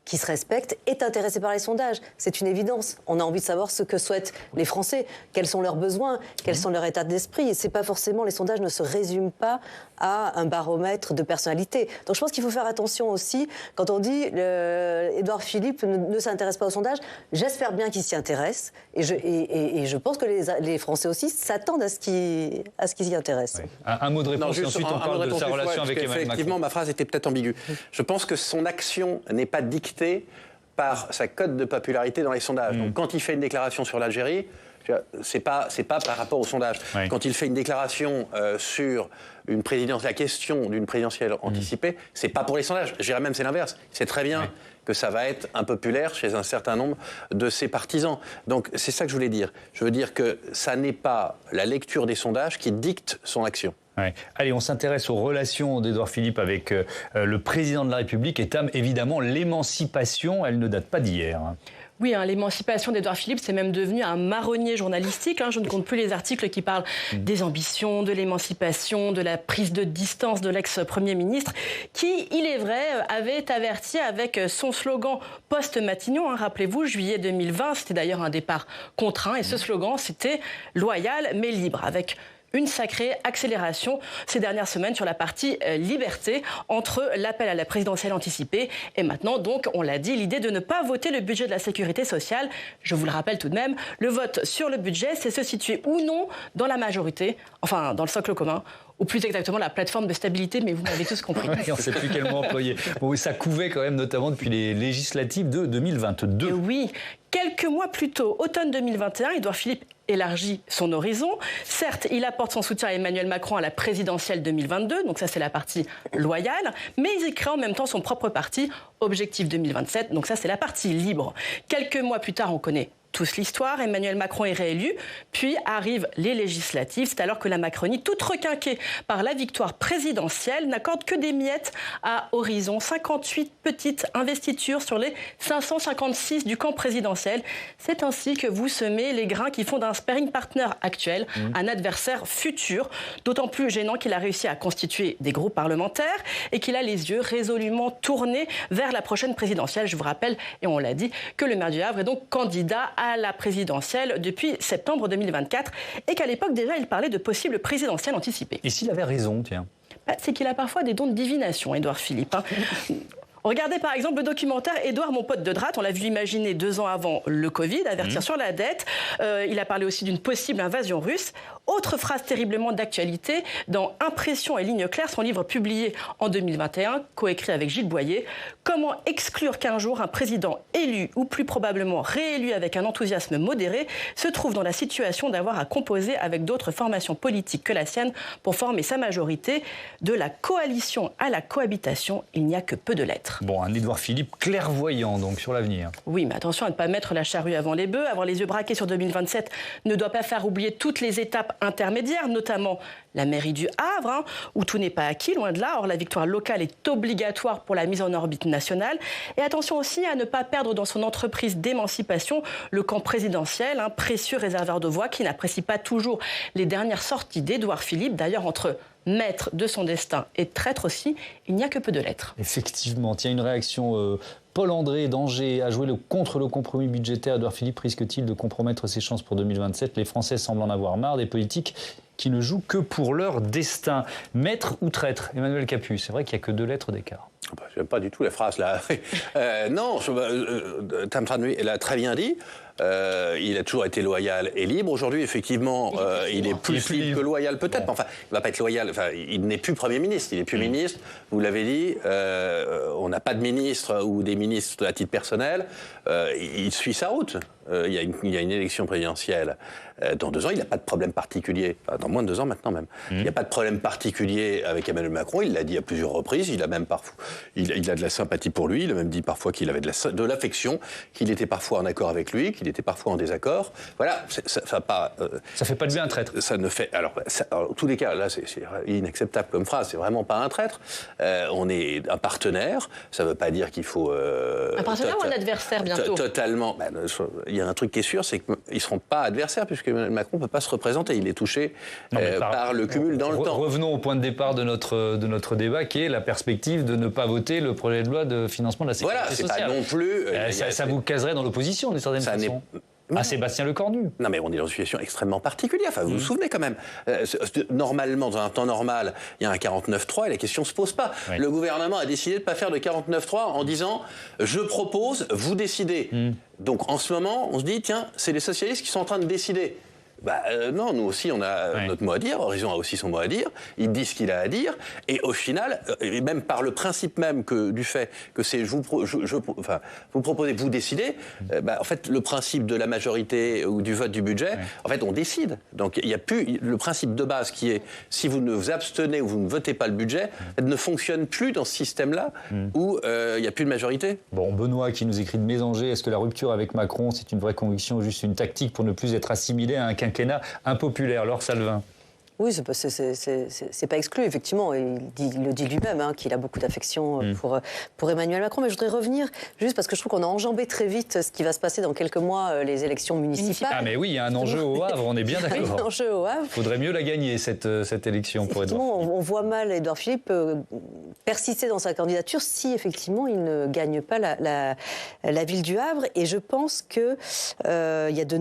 qui se respecte, est intéressé par les sondages. C'est une évidence. On a envie de savoir ce que souhaitent les Français, quels sont leurs besoins, quels sont leurs états d'esprit. Et c'est pas forcément, les sondages ne se résument pas à un baromètre de personnalité. Donc je pense qu'il faut faire attention aussi, quand on dit Édouard Philippe ne s'intéresse pas aux sondages, j'espère bien qu'il s'y intéresse. Et je pense que les Français aussi s'attendent à ce qu'ils s'y intéressent. Oui. Un mot de réponse, et ensuite on parle de sa relation avec Emmanuel Macron. Effectivement, ma phrase était peut-être ambiguë. Je pense que son action n'est pas dictée par sa cote de popularité dans les sondages. Donc quand il fait une déclaration sur l'Algérie, c'est pas par rapport au sondage. Quand il fait une déclaration sur la question d'une présidentielle anticipée, c'est pas pour les sondages. Je dirais même c'est l'inverse. C'est très bien que ça va être impopulaire chez un certain nombre de ses partisans. Donc c'est ça que je voulais dire. Je veux dire que ça n'est pas la lecture des sondages qui dicte son action. Ouais. Allez, on s'intéresse aux relations d'Édouard Philippe avec le président de la République. Et évidemment, l'émancipation, elle ne date pas d'hier. Oui, l'émancipation d'Édouard Philippe, c'est même devenu un marronnier journalistique. Je ne compte plus les articles qui parlent des ambitions, de l'émancipation, de la prise de distance de l'ex-premier ministre, qui, il est vrai, avait averti avec son slogan post-Matignon. Rappelez-vous, juillet 2020, c'était d'ailleurs un départ contraint. Et ce slogan, c'était « loyal mais libre », avec une sacrée accélération ces dernières semaines sur la partie liberté, entre l'appel à la présidentielle anticipée et maintenant, donc, on l'a dit, l'idée de ne pas voter le budget de la sécurité sociale. Je vous le rappelle tout de même, le vote sur le budget, c'est se situer ou non dans la majorité, enfin dans le socle commun, ou plus exactement la plateforme de stabilité, mais vous m'avez tous compris. On ne sait plus quel mot employer. Bon, ça couvait quand même notamment depuis les législatives de 2022. Et oui, quelques mois plus tôt, automne 2021, Édouard Philippe élargit son horizon. Certes, il apporte son soutien à Emmanuel Macron à la présidentielle 2022, donc ça c'est la partie loyale, mais il crée en même temps son propre parti, Objectif 2027, donc ça c'est la partie libre. Quelques mois plus tard, on connaît tous l'histoire, Emmanuel Macron est réélu, puis arrivent les législatives. C'est alors que la Macronie, toute requinquée par la victoire présidentielle, n'accorde que des miettes à Horizon. 58 petites investitures sur les 556 du camp présidentiel. C'est ainsi que vous semez les grains qui font d'un sparring partner actuel un adversaire futur, d'autant plus gênant qu'il a réussi à constituer des groupes parlementaires et qu'il a les yeux résolument tournés vers la prochaine présidentielle. Je vous rappelle, et on l'a dit, que le maire du Havre est donc candidat à la présidentielle depuis septembre 2024 et qu'à l'époque déjà il parlait de possible présidentielle anticipée. Et s'il avait raison, tiens. C'est qu'il a parfois des dons de divination, Édouard Philippe. Regardez par exemple le documentaire Édouard, mon pote de dratte. On l'a vu imaginer 2 ans avant le Covid, avertir sur la dette. Il a parlé aussi d'une possible invasion russe. Autre phrase terriblement d'actualité, dans Impression et Lignes claires, son livre publié en 2021, coécrit avec Gilles Boyer. Comment exclure qu'un jour un président élu, ou plus probablement réélu avec un enthousiasme modéré, se trouve dans la situation d'avoir à composer avec d'autres formations politiques que la sienne pour former sa majorité. De la coalition à la cohabitation, il n'y a que peu de lettres. Bon, un Édouard Philippe clairvoyant donc sur l'avenir. Oui, mais attention à ne pas mettre la charrue avant les bœufs. Avoir les yeux braqués sur 2027 ne doit pas faire oublier toutes les étapes intermédiaires, notamment la mairie du Havre, où tout n'est pas acquis, loin de là. Or, la victoire locale est obligatoire pour la mise en orbite nationale. Et attention aussi à ne pas perdre dans son entreprise d'émancipation le camp présidentiel, un précieux réservoir de voix qui n'apprécie pas toujours les dernières sorties d'Édouard Philippe. D'ailleurs, entre maître de son destin et traître aussi, il n'y a que peu de lettres. Effectivement, tiens, une réaction... Paul-André d'Angers a joué contre le compromis budgétaire. Édouard Philippe risque-t-il de compromettre ses chances pour 2027 ? Les Français semblent en avoir marre des politiques qui ne jouent que pour leur destin. Maître ou traître ? Emmanuel Capus, c'est vrai qu'il n'y a que 2 lettres d'écart. Je n'aime pas du tout la phrase là. Non, Tam Tranui l'a très bien dit. Il a toujours été loyal et libre. Aujourd'hui, effectivement, il est plus libre que loyal peut-être. Bon. Enfin, il ne va pas être loyal. Enfin, il n'est plus Premier ministre. Il n'est plus ministre. Vous l'avez dit. On n'a pas de ministre ou des ministres à titre personnel. Il suit sa route. Il y a une élection présidentielle dans 2 ans. Il n'a pas de problème particulier. Enfin, dans moins de 2 ans maintenant même. Il n'y a pas de problème particulier avec Emmanuel Macron. Il l'a dit à plusieurs reprises. Il a même parfois, il a de la sympathie pour lui. Il a même dit parfois qu'il avait de l'affection, qu'il était parfois en accord avec lui, qu'il était parfois en désaccord. Voilà, ça fait pas de lui un traître. Ça ne fait. Alors, en tous les cas, là, c'est inacceptable comme phrase. C'est vraiment pas un traître. On est un partenaire. Ça ne veut pas dire qu'il faut. Un partenaire ou un adversaire bientôt ? Totalement. Il y a un truc qui est sûr, c'est qu'ils ne seront pas adversaires, puisque Macron ne peut pas se représenter. Il est touché par le cumul dans le temps. Revenons au point de départ de notre débat, qui est la perspective de ne pas voter le projet de loi de financement de la sécurité sociale. Voilà, c'est pas non plus... ça vous caserait dans l'opposition, d'une certaine façon. À Sébastien Lecornu. Non, mais on est dans une situation extrêmement particulière. Enfin, vous vous souvenez quand même. Normalement, dans un temps normal, il y a un 49-3 et la question ne se pose pas. Oui. Le gouvernement a décidé de ne pas faire de 49-3 en disant « je propose, vous décidez ». Donc en ce moment, on se dit « tiens, c'est les socialistes qui sont en train de décider ». Non, nous aussi, on a notre mot à dire. Horizon a aussi son mot à dire. Il dit ce qu'il a à dire. Et au final, et même par le principe même du fait que c'est vous proposez, vous décidez, en fait, le principe de la majorité ou du vote du budget, en fait, on décide. Donc, il n'y a plus le principe de base qui est, si vous ne vous abstenez ou vous ne votez pas le budget, ne fonctionne plus dans ce système-là où il n'y a plus de majorité. Bon, Benoît qui nous écrit de Mésanger, est-ce que la rupture avec Macron, c'est une vraie conviction ou juste une tactique pour ne plus être assimilé à un quinquennat impopulaire? Laure Salvin. Oui, c'est pas exclu, effectivement. Il le dit lui-même, qu'il a beaucoup d'affection pour Emmanuel Macron. Mais je voudrais revenir, juste parce que je trouve qu'on a enjambé très vite ce qui va se passer dans quelques mois, les élections municipales. Ah mais oui, il y a un enjeu au Havre, on est bien d'accord. Il y a un enjeu au Havre. Il faudrait mieux la gagner, cette élection, pour Édouard Philippe. On voit mal Édouard Philippe persister dans sa candidature si, effectivement, il ne gagne pas la ville du Havre. Et je pense qu'il y a de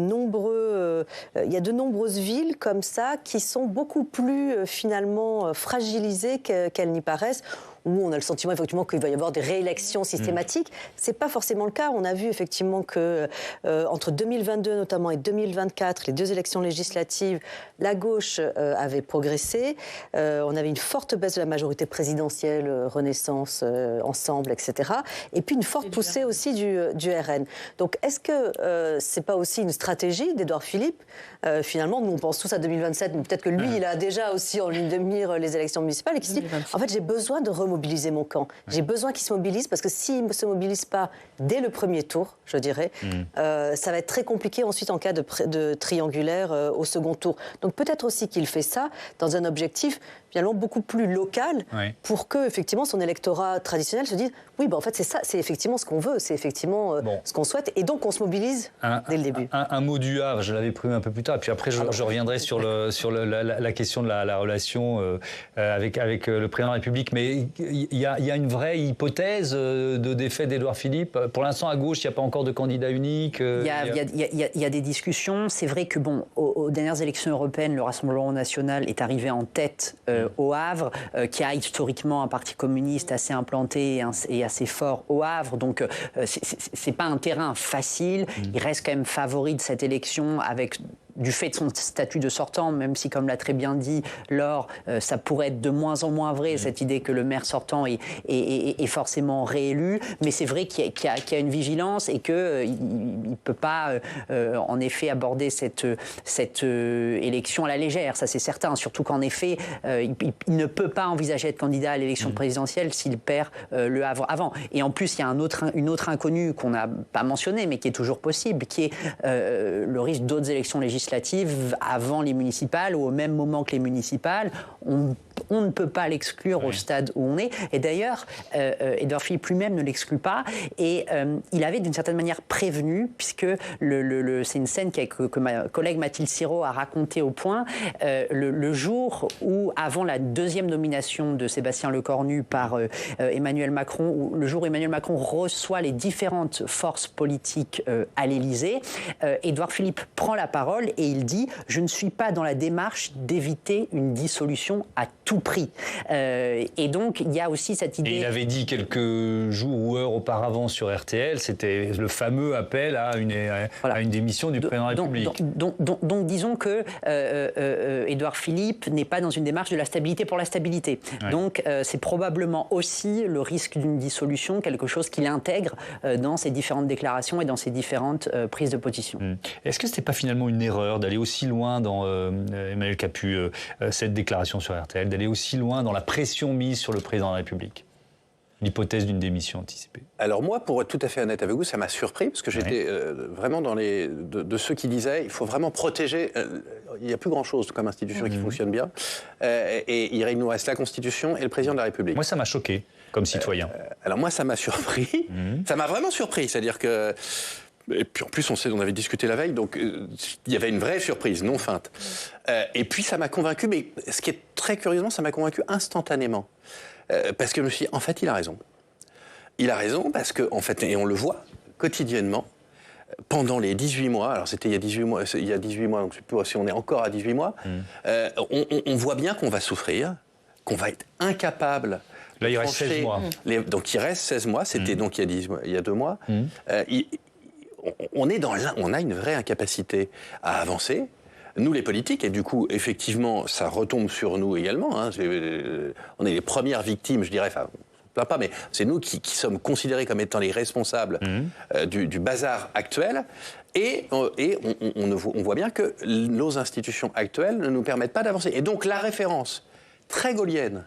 nombreuses villes comme ça qui sont beaucoup beaucoup plus finalement fragilisées qu'elles n'y paraissent, où on a le sentiment effectivement qu'il va y avoir des réélections systématiques. C'est pas forcément le cas. On a vu effectivement que entre 2022 notamment et 2024, les 2 élections législatives, la gauche avait progressé. On avait une forte baisse de la majorité présidentielle, Renaissance, Ensemble, etc. Et puis une forte poussée aussi du RN. Donc est-ce que c'est pas aussi une stratégie d'Édouard Philippe? Finalement, nous on pense tous à 2027, mais peut-être que lui, il a déjà aussi en ligne de mire les élections municipales et qui se dit, en fait, j'ai besoin de remobiliser mon camp. J'ai besoin qu'il se mobilise parce que s'il ne se mobilise pas dès le premier tour, je dirais, ça va être très compliqué ensuite en cas de triangulaire au second tour. Donc peut-être aussi qu'il fait ça dans un objectif finalement beaucoup plus local pour que effectivement son électorat traditionnel se dise oui, en fait c'est ça, c'est effectivement ce qu'on veut, c'est effectivement ce qu'on souhaite et donc on se mobilise dès le début. Un mot du Havre, je l'avais prévu un peu plus tard, et puis après je reviendrai sur la question de la relation avec le président de la République, mais il y a une vraie hypothèse de défaite d'Édouard Philippe. Pour l'instant à gauche, il n'y a pas encore de candidat unique. Il y a des discussions. C'est vrai que aux dernières élections européennes, le Rassemblement national est arrivé en tête au Havre, qui a historiquement un parti communiste assez implanté et assez fort au Havre. Donc c'est pas un terrain facile. Il reste quand même favori de cette élection du fait de son statut de sortant, même si, comme l'a très bien dit Laure, ça pourrait être de moins en moins vrai, cette idée que le maire sortant est forcément réélu. Mais c'est vrai qu'il y a une vigilance et qu'il ne peut pas, en effet, aborder cette élection à la légère. Ça, c'est certain. Surtout qu'en effet, il ne peut pas envisager d'être candidat à l'élection présidentielle s'il perd le Havre avant. Et en plus, il y a une autre inconnue qu'on n'a pas mentionnée, mais qui est toujours possible, qui est le risque d'autres élections législatives avant les municipales ou au même moment que les municipales. On ne peut pas l'exclure au stade où on est. Et d'ailleurs, Édouard Philippe lui-même ne l'exclut pas. Et il avait d'une certaine manière prévenu, puisque c'est une scène que ma collègue Mathilde Sirot a racontée au Point, le jour où, avant la 2e nomination de Sébastien Lecornu par Emmanuel Macron, le jour où Emmanuel Macron reçoit les différentes forces politiques à l'Élysée, Édouard Philippe prend la parole et il dit « Je ne suis pas dans la démarche d'éviter une dissolution à tout prix ». Et donc, il y a aussi cette idée... Et il avait dit quelques jours ou heures auparavant sur RTL, c'était le fameux appel à une démission du président de la République. Donc disons que Édouard Philippe n'est pas dans une démarche de la stabilité pour la stabilité. Donc, c'est probablement aussi le risque d'une dissolution, quelque chose qu'il intègre dans ses différentes déclarations et dans ses différentes prises de position. Est-ce que ce n'était pas finalement une erreur d'aller aussi loin dans Emmanuel Capu, cette déclaration sur RTL, d'aller aussi loin dans la pression mise sur le président de la République? L'hypothèse d'une démission anticipée. Alors moi, pour être tout à fait honnête avec vous, ça m'a surpris, parce que j'étais vraiment dans de ceux qui disaient il faut vraiment protéger, il n'y a plus grand-chose comme institution qui fonctionne bien, et il nous reste la Constitution et le président de la République. Moi, ça m'a choqué, comme citoyen. Alors moi, ça m'a surpris, ça m'a vraiment surpris, c'est-à-dire que... Et puis en plus, on avait discuté la veille, donc il y avait une vraie surprise, non feinte. Et puis ça m'a convaincu, mais ce qui est très curieusement, ça m'a convaincu instantanément. Parce que je me suis dit, en fait, il a raison. Il a raison parce que, en fait, et on le voit quotidiennement, pendant les 18 mois, alors c'était il y a 18 mois, donc je ne sais pas si on est encore à 18 mois, on voit bien qu'on va souffrir, qu'on va être incapable. Là, il reste 16 mois. Donc il reste 16 mois, c'était donc il y a 2 mois. On a une vraie incapacité à avancer. Nous, les politiques, et du coup, effectivement, ça retombe sur nous également. On est les premières victimes, je dirais, enfin, pas, mais c'est nous qui sommes considérés comme étant les responsables du bazar actuel. Et on voit bien que nos institutions actuelles ne nous permettent pas d'avancer. Et donc, la référence très gaulienne,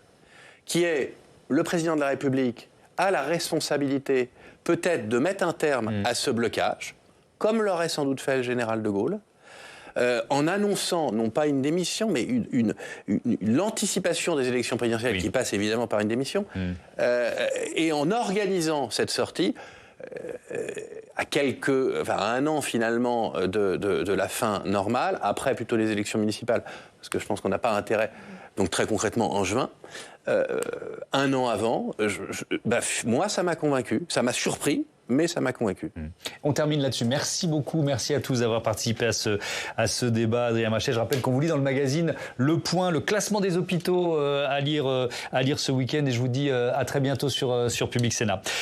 qui est le président de la République a la responsabilité peut-être de mettre un terme à ce blocage, comme l'aurait sans doute fait le général de Gaulle, en annonçant, non pas une démission, mais l'anticipation des élections présidentielles qui passe évidemment par une démission, et en organisant cette sortie à un an finalement de la fin normale, après plutôt les élections municipales, parce que je pense qu'on n'a pas intérêt, donc très concrètement en juin, un an avant, moi ça m'a convaincu, ça m'a surpris, mais ça m'a convaincu. On termine là-dessus. Merci beaucoup, merci à tous d'avoir participé à ce débat. Adrien Machet, je rappelle qu'on vous lit dans le magazine Le Point, le classement des hôpitaux à lire ce week-end, et je vous dis à très bientôt sur Public Sénat.